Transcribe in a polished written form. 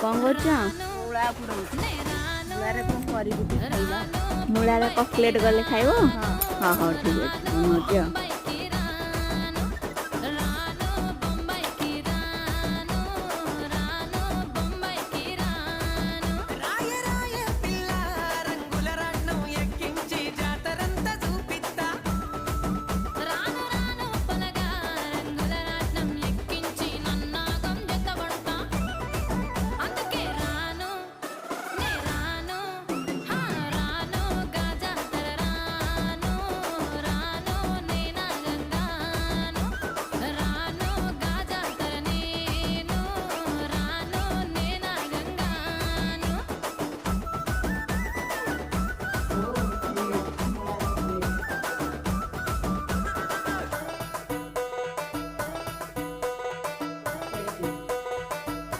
କଣ କରୁଛ? ମୂଳା ପୁଡଉଛି ମୂଳାରେ କଣ କରିବୁ ଖାଇବା ମୂଳାର କକଲେଟ୍ ଗଲେ ଖାଇବ? ହଁ ହଁ ହଉ ଠିକ୍ ଅଛି।